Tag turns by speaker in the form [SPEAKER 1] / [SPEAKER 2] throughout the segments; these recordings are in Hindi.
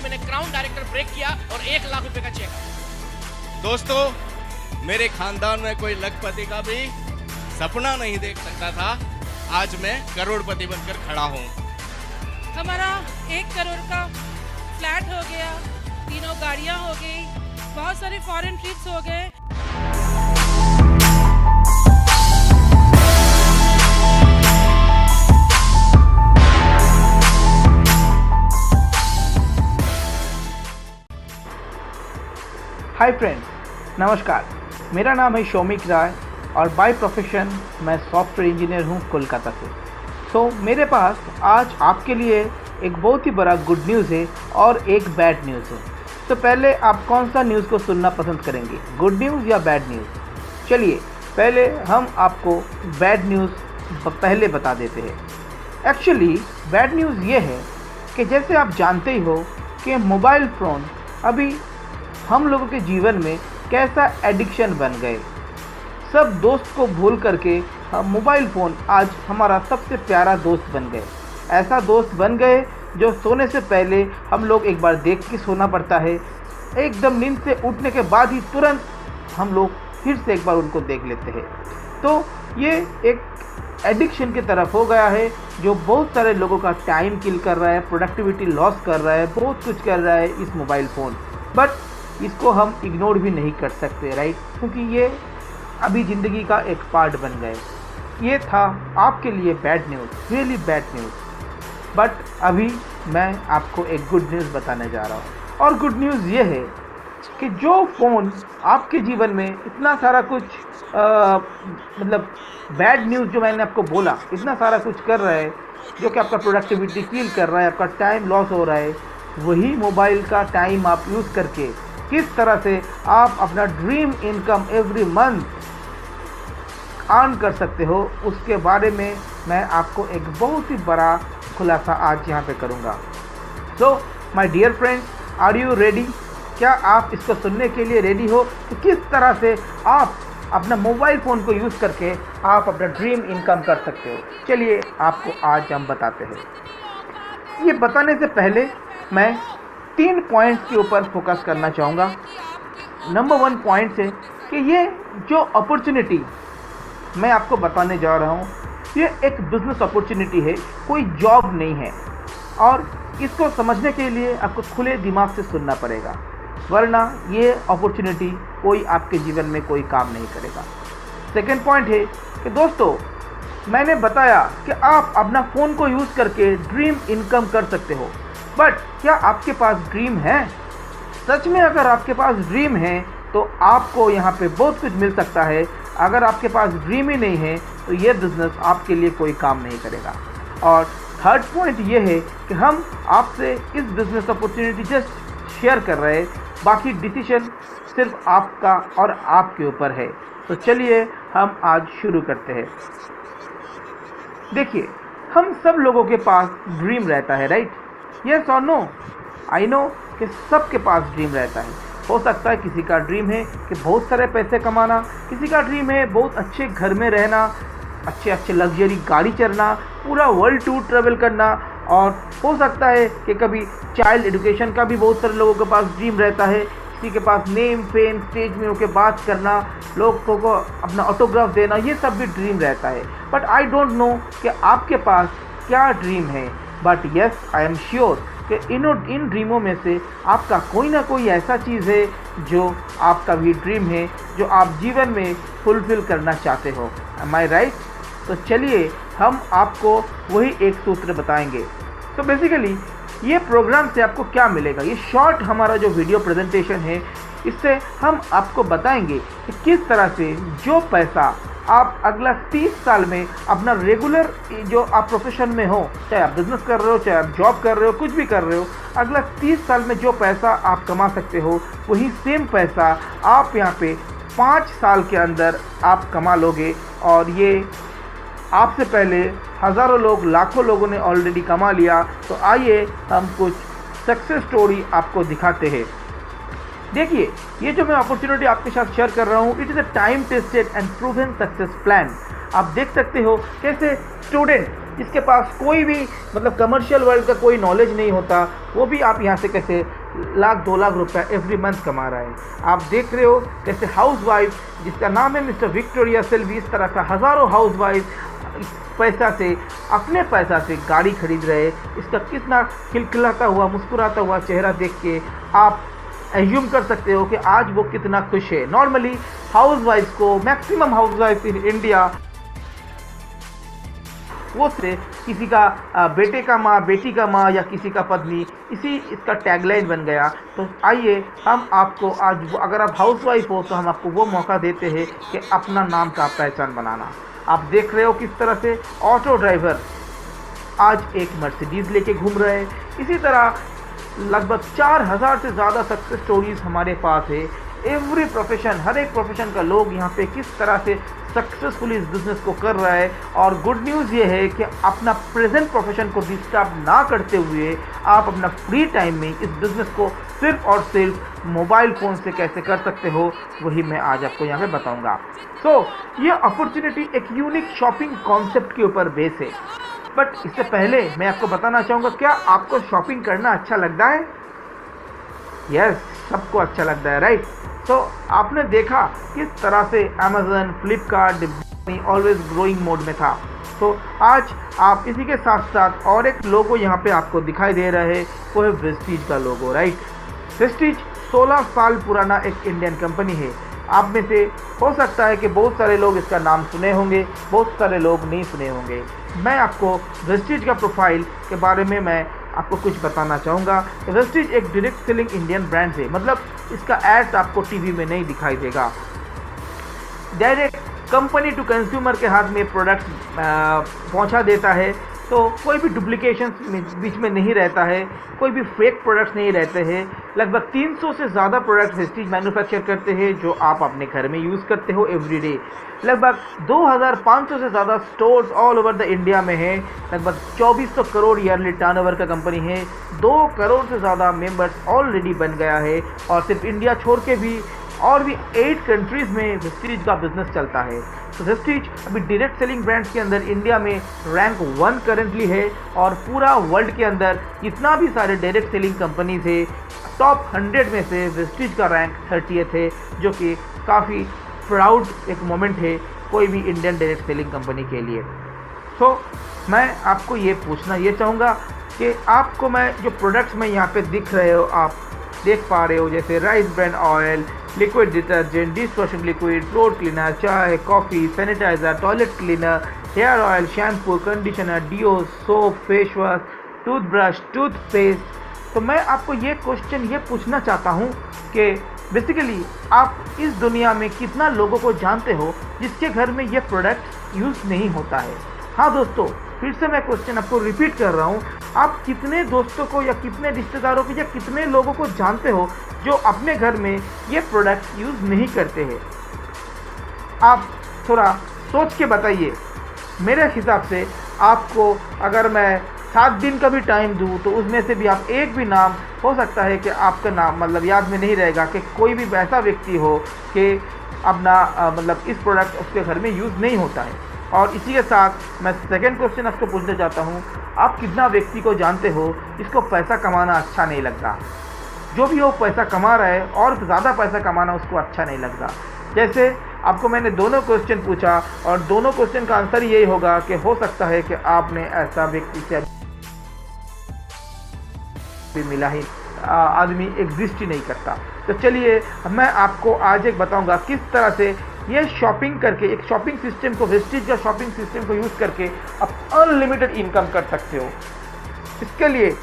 [SPEAKER 1] मैंने क्राउन डायरेक्टर ब्रेक किया और 1 लाख रुपए का चेक।
[SPEAKER 2] दोस्तों, मेरे खानदान में कोई लखपति का भी सपना नहीं देख सकता था। आज मैं करोड़पति बनकर खड़ा हूँ।
[SPEAKER 3] हमारा 1 करोड़ का फ्लैट हो गया, 3 गाड़ियाँ हो गई, बहुत सारे फॉरेन ट्रिप्स हो गए।
[SPEAKER 4] हाय फ्रेंड्स, नमस्कार। मेरा नाम है शौमिक राय और बाय प्रोफेशन मैं सॉफ्टवेयर इंजीनियर हूँ कोलकाता से। मेरे पास आज आपके लिए एक बहुत ही बड़ा गुड न्यूज़ है और एक बैड न्यूज़ है। तो पहले आप कौन सा न्यूज़ को सुनना पसंद करेंगे, गुड न्यूज़ या बैड न्यूज़? चलिए पहले हम आपको बैड न्यूज़ पहले बता देते हैं। एक्चुअली बैड न्यूज़ ये है कि जैसे आप जानते ही हो कि मोबाइल फ़ोन अभी हम लोगों के जीवन में कैसा एडिक्शन बन गए। सब दोस्त को भूल करके हम मोबाइल फ़ोन आज हमारा सबसे प्यारा दोस्त बन गए। ऐसा दोस्त बन गए जो सोने से पहले हम लोग एक बार देख के सोना पड़ता है, एकदम नींद से उठने के बाद ही तुरंत हम लोग फिर से एक बार उनको देख लेते हैं। तो ये एक एडिक्शन की तरफ हो गया है जो बहुत सारे लोगों का टाइम किल कर रहा है, प्रोडक्टिविटी लॉस कर रहा है, बहुत कुछ कर रहा है इस मोबाइल फ़ोन। बट इसको हम इग्नोर भी नहीं कर सकते, राइट? क्योंकि ये अभी ज़िंदगी का एक पार्ट बन गए। ये था आपके लिए bad news, really bad news. But अभी मैं आपको एक गुड न्यूज़ बताने जा रहा हूँ। और गुड न्यूज़ ये है कि जो फ़ोन आपके जीवन में इतना सारा कुछ मतलब बैड न्यूज़ जो मैंने आपको बोला, इतना सारा कुछ कर रहा है जो कि आपका प्रोडक्टिविटी किल कर रहा है, आपका टाइम लॉस हो रहा है, वही मोबाइल का टाइम आप यूज़ करके किस तरह से आप अपना dream income every month earn कर सकते हो, उसके बारे में मैं आपको एक बहुत ही बड़ा खुलासा आज यहाँ पे करूँगा। So my dear friends, are you ready? क्या आप इसको सुनने के लिए रेडी हो कि किस तरह से आप अपना मोबाइल फ़ोन को यूज़ करके आप अपना ड्रीम इनकम कर सकते हो? चलिए आपको आज हम बताते हैं। ये बताने से पहले मैं 3 पॉइंट्स के ऊपर फोकस करना चाहूँगा। नंबर 1 पॉइंट है कि ये जो अपॉर्चुनिटी मैं आपको बताने जा रहा हूँ, ये एक बिज़नेस अपॉर्चुनिटी है, कोई जॉब नहीं है। और इसको समझने के लिए आपको खुले दिमाग से सुनना पड़ेगा, वरना ये अपॉर्चुनिटी कोई आपके जीवन में कोई काम नहीं करेगा। सेकेंड पॉइंट है कि दोस्तों, मैंने बताया कि आप अपना फ़ोन को यूज़ करके ड्रीम इनकम कर सकते हो। बट क्या आपके पास ड्रीम है? सच में अगर आपके पास ड्रीम है तो आपको यहाँ पे बहुत कुछ मिल सकता है। अगर आपके पास ड्रीम ही नहीं है तो ये बिज़नेस आपके लिए कोई काम नहीं करेगा। और थर्ड पॉइंट ये है कि हम आपसे इस बिज़नेस अपॉर्चुनिटी जस्ट शेयर कर रहे हैं, बाकी डिसीजन सिर्फ आपका और आपके ऊपर है। तो चलिए हम आज शुरू करते हैं। देखिए, हम सब लोगों के पास ड्रीम रहता है, राइट? यस और नो? आई नो कि सबके पास ड्रीम रहता है। हो सकता है किसी का ड्रीम है कि बहुत सारे पैसे कमाना, किसी का ड्रीम है बहुत अच्छे घर में रहना, अच्छे अच्छे लग्जरी गाड़ी चढ़ना, पूरा वर्ल्ड टूर ट्रैवल करना। और हो सकता है कि कभी चाइल्ड एजुकेशन का भी बहुत सारे लोगों के पास ड्रीम रहता है। किसी के पास नेम फेम, स्टेज में होकर बात करना, लोगों को अपना ऑटोग्राफ देना, ये सब भी ड्रीम रहता है। बट आई डोंट नो कि आपके पास क्या ड्रीम है। But yes, I am sure कि इन ड्रीमों में से आपका कोई ना कोई ऐसा चीज़ है जो आपका भी ड्रीम है, जो आप जीवन में फुलफ़िल करना चाहते हो। एम आई राइट? तो चलिए हम आपको वही एक सूत्र बताएंगे। तो बेसिकली ये प्रोग्राम से आपको क्या मिलेगा, ये शॉर्ट हमारा जो वीडियो प्रेजेंटेशन है, इससे हम आपको बताएंगे कि किस तरह से जो पैसा आप अगला 30 साल में अपना रेगुलर जो आप प्रोफेशन में हो, चाहे आप बिज़नेस कर रहे हो, चाहे आप जॉब कर रहे हो, कुछ भी कर रहे हो, अगला 30 साल में जो पैसा आप कमा सकते हो, वही सेम पैसा आप यहाँ पे 5 साल के अंदर आप कमा लोगे। और ये आपसे पहले हज़ारों लोग, लाखों लोगों ने ऑलरेडी कमा लिया। तो आइए हम कुछ सक्सेस स्टोरी आपको दिखाते हैं। देखिए, ये जो मैं अपॉर्चुनिटी आपके साथ शेयर कर रहा हूँ, it is a time tested and proven success plan. आप देख सकते हो कैसे स्टूडेंट जिसके पास कोई भी मतलब कमर्शियल वर्ल्ड का कोई नॉलेज नहीं होता, वो भी आप यहाँ से कैसे लाख 2 लाख रुपया एवरी मंथ कमा रहा है। आप देख रहे हो कैसे हाउसवाइफ जिसका नाम है मिस्टर विक्टोरिया सेल्वी, इस तरह का हज़ारों हाउसवाइफ पैसा से, अपने पैसा से गाड़ी खरीद रहे। इसका कितना खिलखिलाता हुआ मुस्कुराता हुआ चेहरा देख के आप एज्यूम कर सकते हो कि आज वो कितना खुश है। नॉर्मली हाउसवाइफ को, मैक्सिमम हाउसवाइफ इन इंडिया, वो से किसी का बेटे का माँ, बेटी का माँ या किसी का पत्नी, इसी इसका टैगलाइन बन गया। तो आइए हम आपको आज, अगर आप हाउसवाइफ हो तो हम आपको वो मौका देते हैं कि अपना नाम का पहचान बनाना। आप देख रहे हो किस तरह से ऑटो ड्राइवर आज एक मर्सिडीज़ लेके घूम रहे हैं। इसी तरह लगभग 4000 से ज़्यादा सक्सेस स्टोरीज़ हमारे पास है। एवरी प्रोफेशन, हर एक प्रोफेशन का लोग यहाँ पे किस तरह से सक्सेसफुली इस बिज़नेस को कर रहा है। और गुड न्यूज़ ये है कि अपना प्रेजेंट प्रोफेशन को डिस्टर्ब ना करते हुए आप अपना फ्री टाइम में इस बिज़नेस को सिर्फ और सिर्फ मोबाइल फ़ोन से कैसे कर सकते हो, वही मैं आज आपको यहाँ पे बताऊँगा। ये अपॉर्चुनिटी एक यूनिक शॉपिंग कॉन्सेप्ट के ऊपर बेस है। बट इससे पहले मैं आपको बताना चाहूँगा, क्या आपको शॉपिंग करना अच्छा लगता है? यस, सबको अच्छा लगता है, राइट। तो आपने देखा किस तरह से Amazon, Flipkart always growing mode में था। तो आज आप इसी के साथ साथ और एक लोगो यहाँ पे आपको दिखाई दे रहा है, वो है वेस्टीज का लोगो, राइट। वेस्टीज 16 साल पुराना एक इंडियन कंपनी है। आप में से हो सकता है कि बहुत सारे लोग इसका नाम सुने होंगे, बहुत सारे लोग नहीं सुने होंगे। मैं आपको वेस्टीज का प्रोफाइल के बारे में मैं आपको कुछ बताना चाहूँगा। वेस्टीज एक डायरेक्ट सेलिंग इंडियन ब्रांड है, मतलब इसका एड्स आपको टीवी में नहीं दिखाई देगा। डायरेक्ट कंपनी टू कंज्यूमर के हाथ में प्रोडक्ट पहुंचा देता है। तो कोई भी डुप्लीकेशन बीच में नहीं रहता है, कोई भी फेक प्रोडक्ट्स नहीं रहते हैं। लगभग 300 से ज़्यादा प्रोडक्ट्स वेस्टीज मैन्युफैक्चर करते हैं जो आप अपने घर में यूज़ करते हो एवरीडे। लगभग 2500 से ज़्यादा stores all over the India में हैं। लगभग 2400 करोड़ ईयरली टर्नओवर का कंपनी है। 2 करोड़ से ज़्यादा मेंबर्स ऑलरेडी बन गया है। और सिर्फ इंडिया छोड़ के भी और भी 8 कंट्रीज़ में वेस्टीज का बिजनेस चलता है। तो वेस्टीज अभी डायरेक्ट सेलिंग ब्रांड्स के अंदर इंडिया में रैंक 1 करेंटली है। और पूरा वर्ल्ड के अंदर जितना भी सारे डायरेक्ट सेलिंग कंपनीज है, टॉप 100 में से वेस्टीज का रैंक 30th है, जो कि काफ़ी प्राउड एक मोमेंट है कोई भी इंडियन डायरेक्ट सेलिंग कंपनी के लिए। तो मैं आपको ये पूछना ये चाहूँगा कि आपको मैं जो प्रोडक्ट्स में यहाँ पे दिख रहे हो, आप देख पा रहे हो, जैसे rice brand oil, liquid detergent, dish washing liquid, floor cleaner, चाय, coffee, sanitizer, toilet cleaner, hair oil, shampoo, conditioner, deo, soap, face wash, toothbrush, toothpaste. तो मैं आपको ये क्वेश्चन ये पूछना चाहता हूँ कि बेसिकली आप इस दुनिया में कितना लोगों को जानते हो जिसके घर में ये प्रोडक्ट यूज़ नहीं होता है? हाँ दोस्तों, फिर से मैं क्वेश्चन आपको रिपीट कर रहा हूँ, आप कितने दोस्तों को या कितने रिश्तेदारों को या कितने लोगों को जानते हो जो अपने घर में ये प्रोडक्ट यूज़ नहीं करते हैं? आप थोड़ा सोच के बताइए। मेरे हिसाब से आपको अगर मैं 7 दिन का भी टाइम दूँ तो उसमें से भी आप एक भी नाम, हो सकता है कि आपका नाम मतलब याद में नहीं रहेगा कि कोई भी ऐसा व्यक्ति हो कि अपना मतलब इस प्रोडक्ट उसके घर में यूज़ नहीं होता है। और इसी के साथ मैं सेकंड क्वेश्चन आपको पूछना चाहता हूँ, आप कितना व्यक्ति को जानते हो जिसको पैसा कमाना अच्छा नहीं लगता? जो भी वो पैसा कमा रहा है और ज़्यादा पैसा कमाना उसको अच्छा नहीं लगता। जैसे आपको मैंने दोनों क्वेश्चन पूछा और दोनों क्वेश्चन का आंसर यही होगा कि हो सकता है कि आपने ऐसा व्यक्ति से भी मिला ही आदमी एग्जिस्ट ही नहीं करता। तो चलिए मैं आपको आज एक बताऊंगा किस तरह से ये शॉपिंग करके, एक शॉपिंग सिस्टम को, वेस्टीज का शॉपिंग सिस्टम को यूज़ करके आप अनलिमिटेड इनकम कर सकते हो। इसके लिए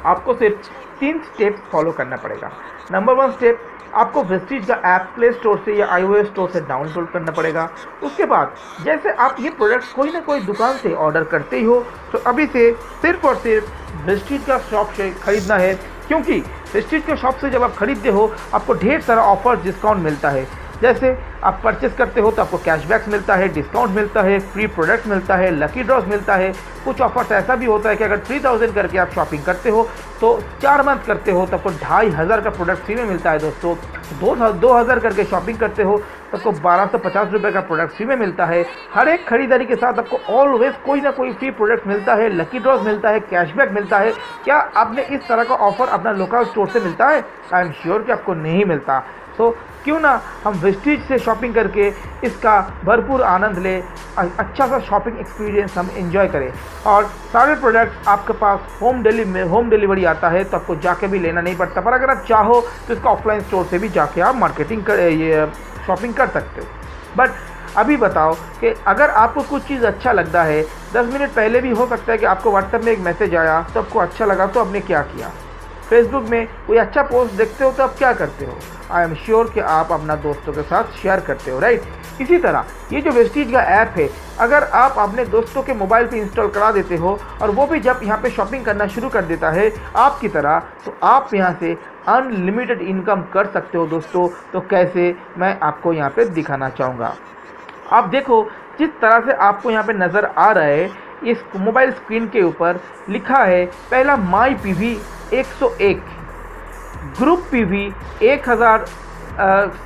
[SPEAKER 4] आपको सिर्फ 3 स्टेप्स फॉलो करना पड़ेगा। नंबर 1 स्टेप, आपको वेस्टीज का ऐप प्ले स्टोर से या iOS स्टोर से डाउनलोड करना पड़ेगा। उसके बाद जैसे आप ये प्रोडक्ट कोई ना कोई दुकान से ऑर्डर करते ही हो तो अभी से सिर्फ और सिर्फ वेस्टीज का शॉप से खरीदना है, क्योंकि वेस्टीज के शॉप से जब आप खरीदते हो आपको ढेर सारा ऑफर डिस्काउंट मिलता है। जैसे आप परचेस करते हो तो आपको कैशबैक्स मिलता है, डिस्काउंट मिलता है, फ्री प्रोडक्ट मिलता है, लकी ड्रॉज मिलता है। कुछ ऑफर्स ऐसा भी होता है कि अगर 3000 करके आप शॉपिंग करते हो तो 4 मंथ करते हो तो आपको 2500 का प्रोडक्ट फ्री में मिलता है दोस्तों। 2000 करके शॉपिंग करते हो तो आपको 1250 रुपये का प्रोडक्ट फ्री में मिलता है। हर एक खरीदारी के साथ आपको ऑलवेज कोई ना कोई फ्री प्रोडक्ट मिलता है, लकी ड्रॉज मिलता है, कैशबैक मिलता है। क्या आपने इस तरह का ऑफर अपना लोकल स्टोर से मिलता है? आई एम श्योर कि आपको नहीं मिलता। तो क्यों ना हम वेस्टीज से शॉपिंग करके इसका भरपूर आनंद लें, अच्छा सा शॉपिंग एक्सपीरियंस हम एंजॉय करें। और सारे प्रोडक्ट्स आपके पास होम डिलीवरी आता है तो आपको जाके भी लेना नहीं पड़ता। पर अगर आप चाहो तो इसका ऑफलाइन स्टोर से भी जाके आप शॉपिंग कर सकते हो। बट अभी बताओ कि अगर आपको कुछ चीज़ अच्छा लगता है, 10 मिनट पहले भी हो सकता है कि आपको व्हाट्सएप में एक मैसेज आया तो आपको अच्छा लगा तो आपने क्या किया? फेसबुक में कोई अच्छा पोस्ट देखते हो तो आप क्या करते हो? आई एम श्योर कि आप अपना दोस्तों के साथ शेयर करते हो, राइट? इसी तरह ये जो वेस्टीज का ऐप है, अगर आप अपने दोस्तों के मोबाइल पे इंस्टॉल करा देते हो और वो भी जब यहाँ पे शॉपिंग करना शुरू कर देता है आपकी तरह, तो आप यहाँ से अनलिमिटेड इनकम कर सकते हो दोस्तों। तो कैसे, मैं आपको यहाँ पे दिखाना चाहूँगा। आप देखो जिस तरह से आपको यहाँ पे नज़र आ रहा है, इस मोबाइल स्क्रीन के ऊपर लिखा है पहला माई पीवी 101, ग्रुप पीवी 1000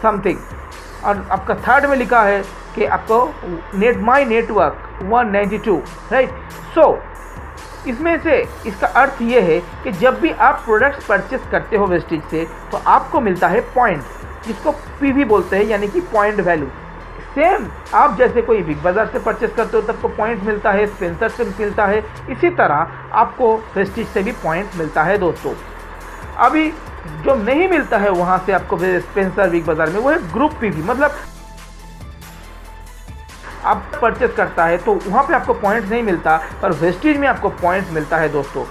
[SPEAKER 4] समथिंग, और आपका थर्ड में लिखा है कि आपको माई नेटवर्क 192, राइट? सो इसमें से इसका अर्थ ये है कि जब भी आप प्रोडक्ट्स परचेस करते हो वेस्टीज से तो आपको मिलता है पॉइंट्स, जिसको पीवी बोलते हैं, यानी कि पॉइंट वैल्यू। सेम आप जैसे कोई बिग बाज़ार से परचेस करते हो तब को पॉइंट्स मिलता है, स्पेंसर से मिलता है, इसी तरह आपको वेस्टीज से भी पॉइंट्स मिलता है दोस्तों। अभी जो नहीं मिलता है वहाँ से आपको स्पेंसर बिग बाज़ार में, वो है ग्रुप पीवी। मतलब आप परचेस करता है तो वहाँ पे आपको पॉइंट्स नहीं मिलता, पर वेस्टीज में आपको पॉइंट्स मिलता है दोस्तों।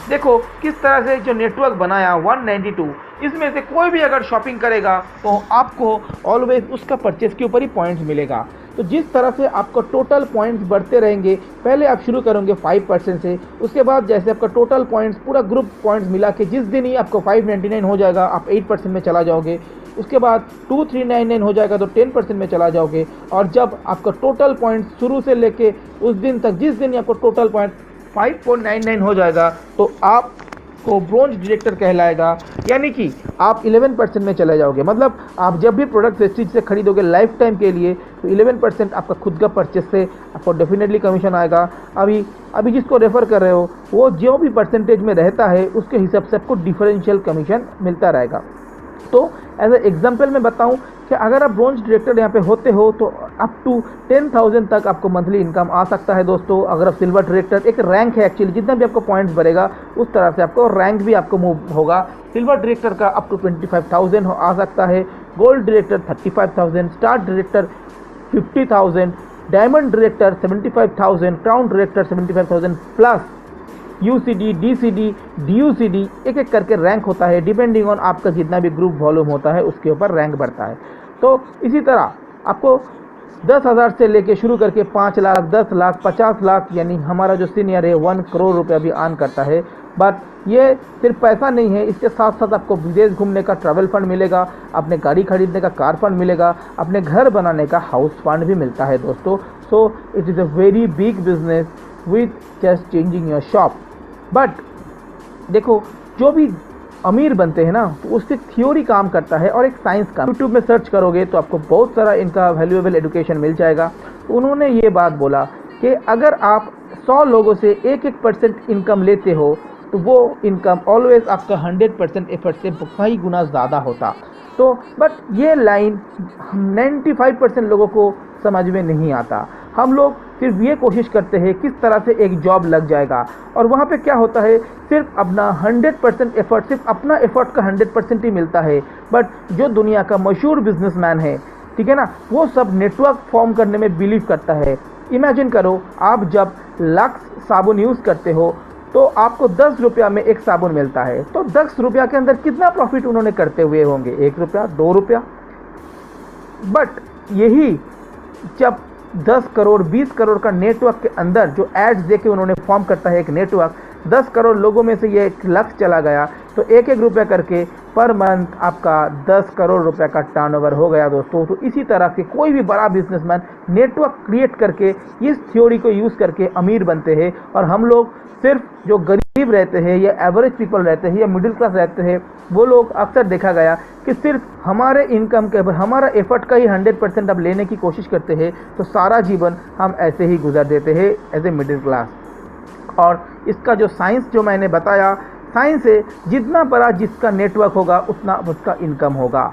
[SPEAKER 4] देखो किस तरह से जो नेटवर्क बनाया 192, इसमें से कोई भी अगर शॉपिंग करेगा तो आपको ऑलवेज उसका परचेस के ऊपर ही पॉइंट्स मिलेगा। तो जिस तरह से आपको टोटल पॉइंट्स बढ़ते रहेंगे, पहले आप शुरू करोगे 5% से, उसके बाद जैसे आपका टोटल पॉइंट्स पूरा ग्रुप पॉइंट्स मिला के जिस दिन ही आपको 599 हो जाएगा आप 8% में चला जाओगे, उसके बाद 2399 हो जाएगा तो 10% में चला जाओगे, और जब आपका टोटल पॉइंट्स शुरू से लेके उस दिन तक जिस दिन आपको टोटल पॉइंट 5.99 हो जाएगा तो आपको ब्रोंज डायरेक्टर कहलाएगा, यानी कि आप 11% में चले जाओगे। मतलब आप जब भी प्रोडक्ट वेस्टीज से खरीदोगे लाइफ टाइम के लिए तो 11% आपका खुद का परचेस से आपको डेफिनेटली कमीशन आएगा। अभी जिसको रेफ़र कर रहे हो वो जो भी परसेंटेज में रहता है उसके हिसाब से आपको डिफरेंशियल कमीशन मिलता रहेगा। तो एज ए एग्जाम्पल मैं बताऊं कि अगर आप ब्रोंज डायरेक्टर यहाँ पे होते हो तो अप टू 10,000 तक आपको मंथली इनकम आ सकता है दोस्तों। अगर आप सिल्वर डायरेक्टर, एक रैंक है एक्चुअली, जितना भी आपको पॉइंट्स बढ़ेगा उस तरह से आपको रैंक भी आपको मूव होगा। सिल्वर डायरेक्टर का अप टू 25,000 आ सकता है, gold director 35,000, star director 50,000, diamond director 75,000, crown director 75,000 plus UCD, DCD, DUCD, एक एक करके रैंक होता है। डिपेंडिंग ऑन आपका जितना भी ग्रुप वॉल्यूम होता है उसके ऊपर रैंक बढ़ता है। तो इसी तरह आपको 10,000 से लेके शुरू करके 5 लाख, 10 लाख, 50 लाख, यानी हमारा जो सीनियर है 1 करोड़ रुपया भी अर्न करता है। बट ये सिर्फ पैसा नहीं है, इसके साथ साथ आपको विदेश घूमने का ट्रैवल फंड मिलेगा, अपने गाड़ी खरीदने का कार फंड मिलेगा, अपने घर बनाने का हाउस फंड भी मिलता है दोस्तों। So it is a very big business with just changing your shop. But देखो जो भी अमीर बनते हैं ना तो उससे थ्योरी काम करता है और एक साइंस का। यूट्यूब में सर्च करोगे तो आपको बहुत सारा इनका वैल्यूएबल एजुकेशन मिल जाएगा। तो उन्होंने ये बात बोला कि अगर आप 100 लोगों से 1% इनकम लेते हो तो वो इनकम ऑलवेज आपका 100% एफर्ट से कई गुना ज़्यादा होता। तो बट ये लाइन 95% लोगों को समझ में नहीं आता। हम लोग सिर्फ ये कोशिश करते हैं किस तरह से एक जॉब लग जाएगा, और वहाँ पे क्या होता है सिर्फ अपना 100% एफर्ट, सिर्फ अपना एफर्ट का 100% ही मिलता है। बट जो दुनिया का मशहूर बिजनेसमैन है, ठीक है ना, वो सब नेटवर्क फॉर्म करने में बिलीव करता है। इमेजिन करो आप जब लक्स साबुन यूज़ करते हो तो आपको 10 रुपया में एक साबुन मिलता है, तो 10 रुपया के अंदर कितना प्रॉफिट उन्होंने करते हुए होंगे? 1 रुपया, 2 रुपया। बट यही जब 10 करोड़ 20 करोड़ का नेटवर्क के अंदर जो एड्स देके उन्होंने फॉर्म करता है एक नेटवर्क, 10 करोड़ लोगों में से ये एक लक्ष्य चला गया तो एक एक रुपये करके पर मंथ आपका 10 करोड़ रुपए का टर्नओवर हो गया दोस्तों। तो इसी तरह से कोई भी बड़ा बिजनेसमैन नेटवर्क क्रिएट करके इस थ्योरी को यूज़ करके अमीर बनते हैं, और हम लोग सिर्फ जो गरीब रहते हैं या एवरेज पीपल रहते हैं या मिडिल क्लास रहते हैं, वो लोग अक्सर देखा गया कि सिर्फ हमारे इनकम के हमारा एफर्ट का ही 100% अब लेने की कोशिश करते हैं, तो सारा जीवन हम ऐसे ही गुजार देते हैं एज ए मिडिल क्लास। और इसका जो साइंस जो मैंने बताया, साइंस है जितना बड़ा जिसका नेटवर्क होगा उतना उसका इनकम होगा।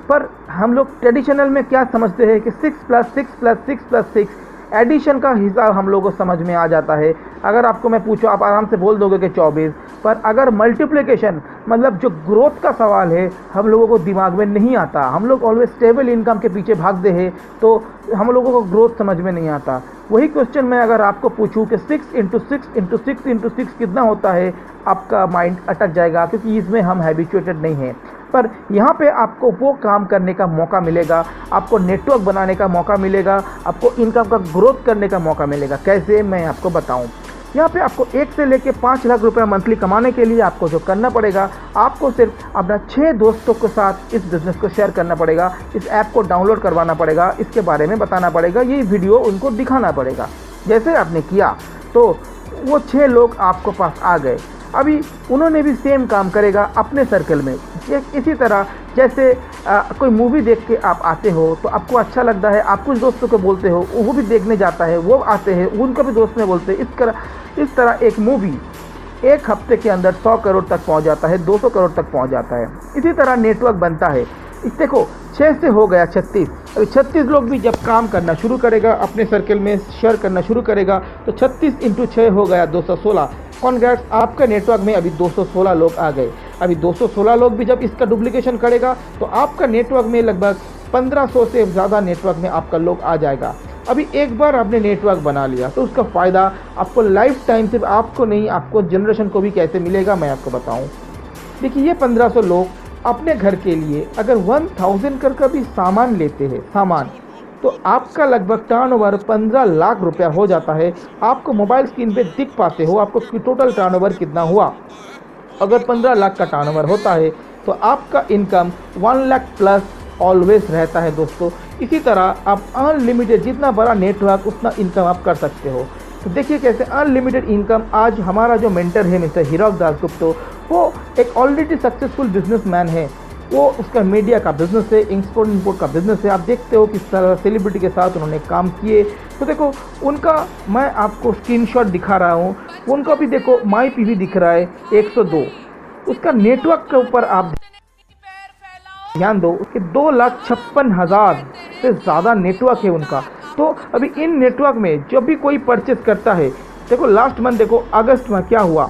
[SPEAKER 4] पर हम लोग ट्रेडिशनल में क्या समझते हैं कि 6+6+6+6 एडिशन का हिसाब हम लोगों को समझ में आ जाता है। अगर आपको मैं पूछूं आप आराम से बोल दोगे कि 24, पर अगर मल्टीप्लिकेशन मतलब जो ग्रोथ का सवाल है हम लोगों को दिमाग में नहीं आता। हम लोग ऑलवेज स्टेबल इनकम के पीछे भागते हैं तो हम लोगों को ग्रोथ समझ में नहीं आता। वही क्वेश्चन मैं अगर आपको पूछूं कि 6 × 6 × 6 × 6 कितना होता है, आपका माइंड अटक जाएगा क्योंकि इसमें हम हैबिचुएटेड नहीं हैं। पर यहाँ पे आपको वो काम करने का मौका मिलेगा, आपको नेटवर्क बनाने का मौका मिलेगा, आपको इनकम का ग्रोथ करने का मौका मिलेगा। कैसे, मैं आपको बताऊँ। यहाँ पे आपको 1 से लेके 5 लाख रुपए मंथली कमाने के लिए आपको जो करना पड़ेगा, आपको सिर्फ अपना 6 दोस्तों के साथ इस बिज़नेस को शेयर करना पड़ेगा, इस ऐप को डाउनलोड करवाना पड़ेगा, इसके बारे में बताना पड़ेगा, ये वीडियो उनको दिखाना पड़ेगा। जैसे आपने किया तो वो 6 लोग आपको पास आ गए। अभी उन्होंने भी सेम काम करेगा अपने सर्कल में। इसी तरह जैसे कोई मूवी देख के आप आते हो तो आपको अच्छा लगता है, आप कुछ दोस्तों को बोलते हो, वो भी देखने जाता है, वो आते हैं, उनको भी दोस्त में बोलते हैं। इस तरह एक मूवी 1 हफ्ते के अंदर 100 करोड़ तक पहुंच जाता है, 200 करोड़ तक पहुंच जाता है। इसी तरह नेटवर्क बनता है। इस देखो 6 से हो गया 36। अभी 36 लोग भी जब काम करना शुरू करेगा, अपने सर्कल में शेयर करना शुरू करेगा, तो 36 × 6 हो गया 216। कॉन्ग्रेट्स, आपका नेटवर्क में अभी 216 लोग आ गए। अभी 216 लोग भी जब इसका डुप्लीकेशन करेगा तो आपका नेटवर्क में लगभग 1500 से ज़्यादा नेटवर्क में आपका लोग आ जाएगा। अभी एक बार आपने नेटवर्क बना लिया तो उसका फ़ायदा आपको लाइफ टाइम, सिर्फ आपको नहीं, आपको जनरेशन को भी कैसे मिलेगा मैं आपको बताऊं। देखिए ये 1500 लोग अपने घर के लिए अगर 1000 का भी सामान लेते हैं, सामान, तो आपका लगभग टर्नओवर 15 लाख रुपया हो जाता है। आपको मोबाइल स्क्रीन पे दिख पाते हो आपको टोटल टर्नओवर कितना हुआ। अगर 15 लाख का टर्नओवर होता है तो आपका इनकम 1 लाख प्लस ऑलवेज रहता है दोस्तों। इसी तरह आप अनलिमिटेड, जितना बड़ा नेटवर्क उतना इनकम आप कर सकते हो। तो देखिए कैसे अनलिमिटेड इनकम। आज हमारा जो मेंटर है मिस्टर हीरक दासगुप्ता, वो एक ऑलरेडी सक्सेसफुल बिजनेसमैन है। वो उसका मीडिया का बिजनेस है, एक्सपोर्ट इंपोर्ट का बिजनेस है। आप देखते हो किस तरह सेलिब्रिटी के साथ उन्होंने काम किए। तो देखो उनका मैं आपको स्क्रीनशॉट दिखा रहा हूँ। उनका भी देखो माई पीवी दिख रहा है 102। उसका नेटवर्क के ऊपर आप ध्यान दो, उसके 2,56,000 से ज़्यादा नेटवर्क है उनका। तो अभी इन नेटवर्क में जब भी कोई परचेस करता है, देखो लास्ट मंथ देखो अगस्त में क्या हुआ,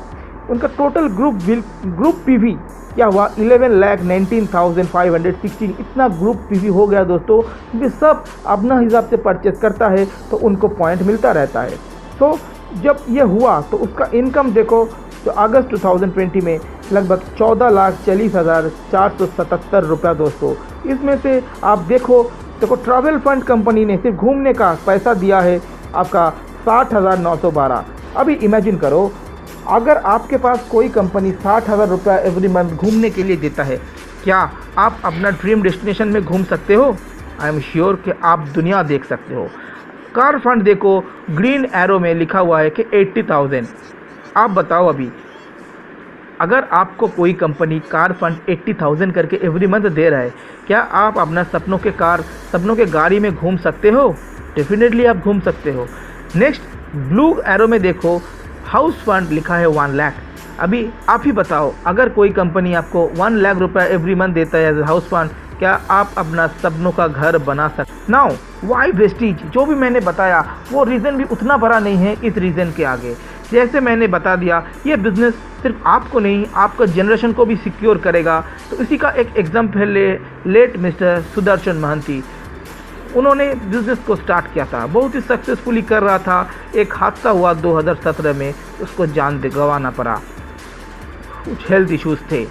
[SPEAKER 4] उनका टोटल ग्रुप पीवी क्या हुआ 11,19,516। इतना ग्रुप पीवी हो गया दोस्तों, क्योंकि सब अपना हिसाब से परचेस करता है तो उनको पॉइंट मिलता रहता है। तो जब ये हुआ तो उसका इनकम देखो, तो अगस्त 2020 में लगभग 14,40,477 रुपया दोस्तों। इसमें से आप देखो ट्रैवल फंड कंपनी ने सिर्फ घूमने का पैसा दिया है आपका 60,912। अभी इमेजिन करो अगर आपके पास कोई कंपनी 60,000 रुपया एवरी मंथ घूमने के लिए देता है, क्या आप अपना ड्रीम डेस्टिनेशन में घूम सकते हो? आई एम श्योर कि आप दुनिया देख सकते हो। कार फंड देखो, ग्रीन एरो में लिखा हुआ है कि 80,000। आप बताओ अभी अगर आपको कोई कंपनी कार फंड 80,000 करके एवरी मंथ दे रहा है, क्या आप अपना सपनों के गाड़ी में घूम सकते हो? डेफिनेटली आप घूम सकते हो। नेक्स्ट ब्लू एरो में देखो हाउस फंड लिखा है 1 लाख। अभी आप ही बताओ अगर कोई कंपनी आपको 1 लाख रुपया एवरी मंथ देता है एज हाउस फंड, क्या आप अपना सपनों का घर बना सकते? नाउ वाई वेस्टीज, जो भी मैंने बताया वो रीज़न भी उतना बड़ा नहीं है इस रीज़न के आगे। जैसे मैंने बता दिया ये बिज़नेस सिर्फ आपको नहीं आपका जनरेशन को भी सिक्योर करेगा। तो इसी का एक एग्जाम्पल है लेट मिस्टर सुदर्शन महंती। उन्होंने बिज़नेस को स्टार्ट किया था, बहुत ही सक्सेसफुली कर रहा था। एक हादसा हुआ 2017 में, उसको जान गंवाना पड़ा, कुछ हेल्थ इश्यूज़ थे,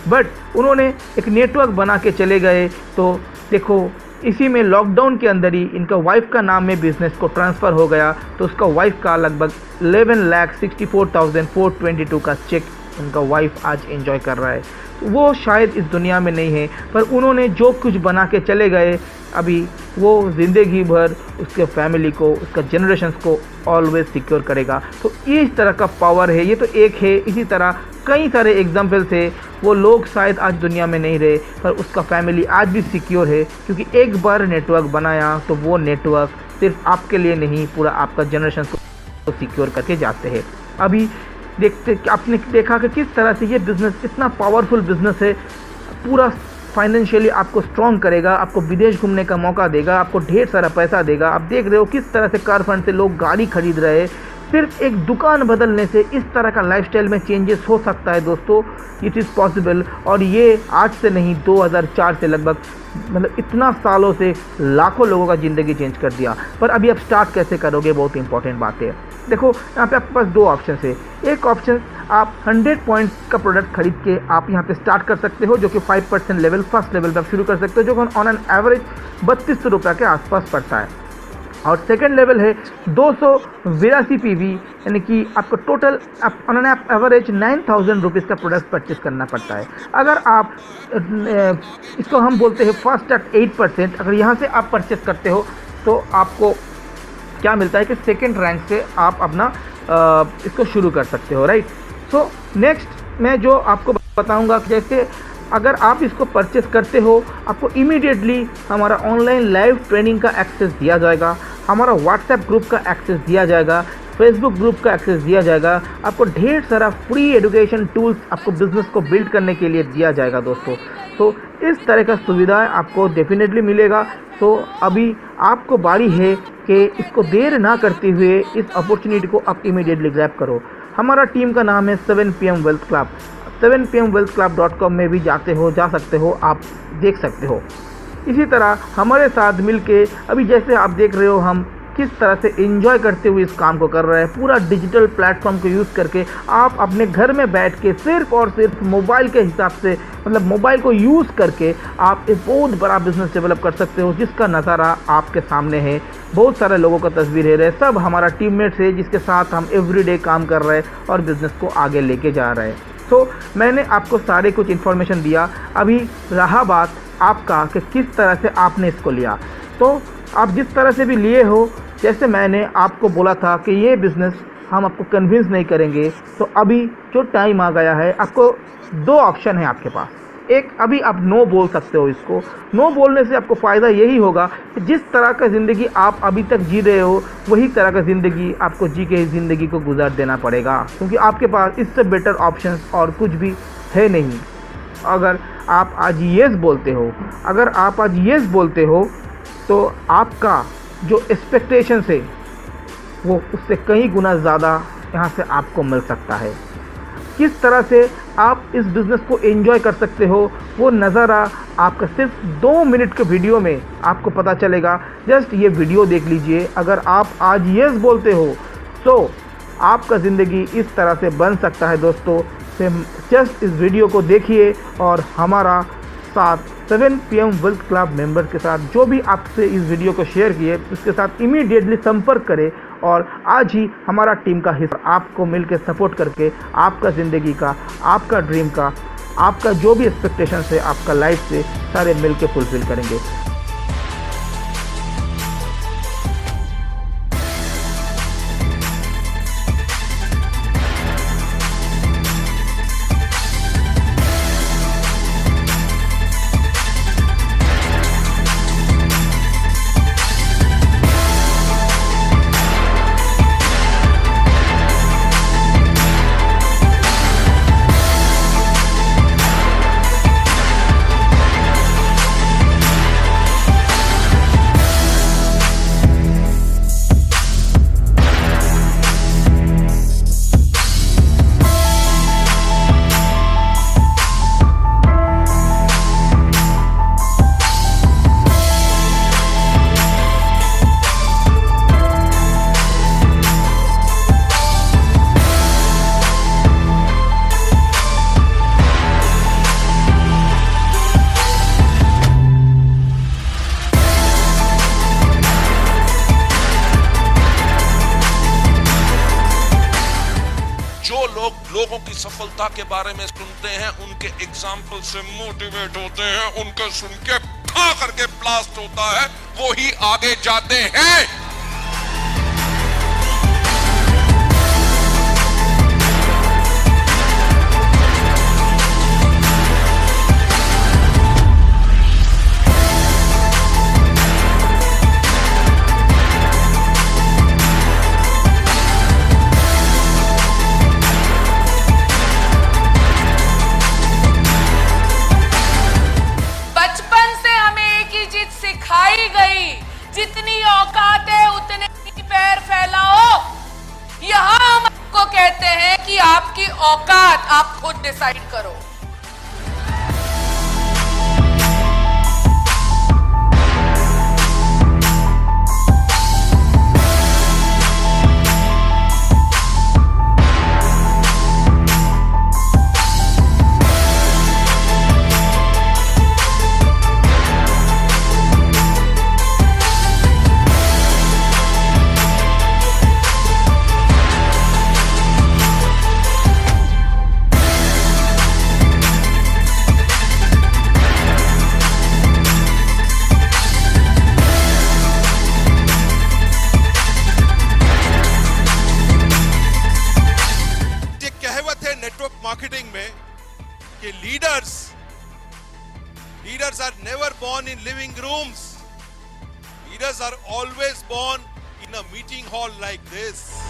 [SPEAKER 4] बट उन्होंने एक नेटवर्क बना के चले गए। तो देखो इसी में लॉकडाउन के अंदर ही इनका वाइफ का नाम में बिजनेस को ट्रांसफ़र हो गया, तो उसका वाइफ का लगभग 11,64,422 का चेक उनका वाइफ आज एंजॉय कर रहा है। वो शायद इस दुनिया में नहीं है, पर उन्होंने जो कुछ बना के चले गए, अभी वो ज़िंदगी भर उसके फैमिली को, उसका जनरेशन्स को ऑलवेज सिक्योर करेगा। तो ये इस तरह का पावर है। ये तो एक है, इसी तरह कई सारे एग्जाम्पल्स है। वो लोग शायद आज दुनिया में नहीं रहे, पर उसका फैमिली आज भी सिक्योर है, क्योंकि एक बार नेटवर्क बनाया तो वो नेटवर्क सिर्फ आपके लिए नहीं, पूरा आपका जनरेशन को सिक्योर करके जाते हैं। अभी आपने देखा कि किस तरह से ये बिज़नेस इतना पावरफुल बिज़नेस है, पूरा फाइनेंशियली आपको स्ट्रॉन्ग करेगा, आपको विदेश घूमने का मौका देगा, आपको ढेर सारा पैसा देगा। आप देख रहे हो किस तरह से कार फंड से लोग गाड़ी खरीद रहे हैं। सिर्फ एक दुकान बदलने से इस तरह का लाइफस्टाइल में चेंजेस हो सकता है दोस्तों, इट इज़ पॉसिबल। और ये आज से नहीं, 2004 से लगभग, मतलब इतना सालों से लाखों लोगों का ज़िंदगी चेंज कर दिया। पर अभी आप स्टार्ट कैसे करोगे, बहुत इंपॉर्टेंट बात है। देखो यहाँ पे आपके पास दो ऑप्शन है। एक ऑप्शन, आप 100 पॉइंट्स का प्रोडक्ट खरीद के आप यहाँ पे स्टार्ट कर सकते हो, जो कि 5% लेवल, फर्स्ट लेवल पर आप शुरू कर सकते हो, जो कि ऑन एन एवरेज 3200 रुपये के आसपास पड़ता है। और सेकंड लेवल है 282 PV, यानी कि आपको total on an average 9,000 rupees का प्रोडक्ट परचेज करना पड़ता है। अगर आप इसको हम बोलते हैं फर्स्ट एट 8%, अगर यहाँ से आप परचेज करते हो तो आपको क्या मिलता है कि सेकंड रैंक से आप अपना इसको शुरू कर सकते हो, राइट। सो नेक्स्ट मैं जो आपको बताऊंगा, जैसे अगर आप इसको परचेस करते हो, आपको इमीडिएटली हमारा ऑनलाइन लाइव ट्रेनिंग का एक्सेस दिया जाएगा, हमारा व्हाट्सएप ग्रुप का एक्सेस दिया जाएगा, फेसबुक ग्रुप का एक्सेस दिया जाएगा, आपको ढेर सारा फ्री एजुकेशन टूल्स आपको बिज़नेस को बिल्ड करने के लिए दिया जाएगा दोस्तों। तो इस तरह का सुविधा आपको डेफिनेटली मिलेगा। तो अभी आपको बारी है कि इसको देर ना करते हुए इस अपॉर्चुनिटी को आप इमीडिएटली ग्रैब करो। हमारा टीम का नाम है 7pm वेल्थ क्लब। 7pmwealthclub.com में भी जा सकते हो, आप देख सकते हो। इसी तरह हमारे साथ मिलके अभी जैसे आप देख रहे हो, हम किस तरह से एंजॉय करते हुए इस काम को कर रहे हैं। पूरा डिजिटल प्लेटफॉर्म को यूज़ करके आप अपने घर में बैठ के सिर्फ और सिर्फ मोबाइल के हिसाब से, मतलब मोबाइल को यूज़ करके आप एक बहुत बड़ा बिजनेस डेवलप कर सकते हो, जिसका नज़ारा आपके सामने है। बहुत सारे लोगों का तस्वीर है, सब हमारा टीममेट्स है, जिसके साथ हम एवरीडे काम कर रहे हैं और बिज़नेस को आगे लेके जा रहे हैं। तो मैंने आपको सारे कुछ इन्फॉर्मेशन दिया। अभी रहा बात आपका कि किस तरह से आपने इसको लिया। तो आप जिस तरह से भी लिए हो, जैसे मैंने आपको बोला था कि ये बिज़नेस हम आपको कन्विंस नहीं करेंगे, तो अभी जो टाइम आ गया है, आपको दो ऑप्शन है आपके पास। एक, अभी आप नो बोल सकते हो इसको। नो बोलने से आपको फ़ायदा यही होगा कि जिस तरह का ज़िंदगी आप अभी तक जी रहे हो, वही तरह का ज़िंदगी आपको जी के ज़िंदगी को गुजार देना पड़ेगा, क्योंकि आपके पास इससे बेटर ऑप्शंस और कुछ भी है नहीं। अगर आप आज येस बोलते हो, तो आपका जो एक्सपेक्टेशंस है वो उससे कई गुना ज़्यादा यहाँ से आपको मिल सकता है। किस तरह से आप इस बिज़नेस को एंजॉय कर सकते हो, वो नज़ारा आपका सिर्फ 2 मिनट के वीडियो में आपको पता चलेगा। जस्ट ये वीडियो देख लीजिए। अगर आप आज येस बोलते हो तो आपका ज़िंदगी इस तरह से बन सकता है दोस्तों। जस्ट इस वीडियो को देखिए और हमारा साथ 7pm वेल्थ क्लब मेंबर के साथ जो भी आपसे इस वीडियो को शेयर किए, उसके साथ इमीडिएटली संपर्क करें और आज ही हमारा टीम का हिस्सा आपको मिलकर सपोर्ट करके आपका ज़िंदगी का, आपका ड्रीम का, आपका जो भी एक्सपेक्टेशन है आपका लाइफ से, सारे मिलकर फुलफिल करेंगे।
[SPEAKER 5] लोग लोगों की सफलता के बारे में सुनते हैं, उनके एग्जाम्पल से मोटिवेट होते हैं, उनके सुन के खा करके ब्लास्ट होता है, वो ही आगे जाते हैं।
[SPEAKER 6] सिखाई गई, जितनी औकात है उतने ही पैर फैलाओ। यहां हम आपको कहते हैं कि आपकी औकात आप खुद डिसाइड करो।
[SPEAKER 5] नेटवर्क मार्केटिंग में कि leaders are never born in living rooms. Leaders are always born in a meeting hall like this.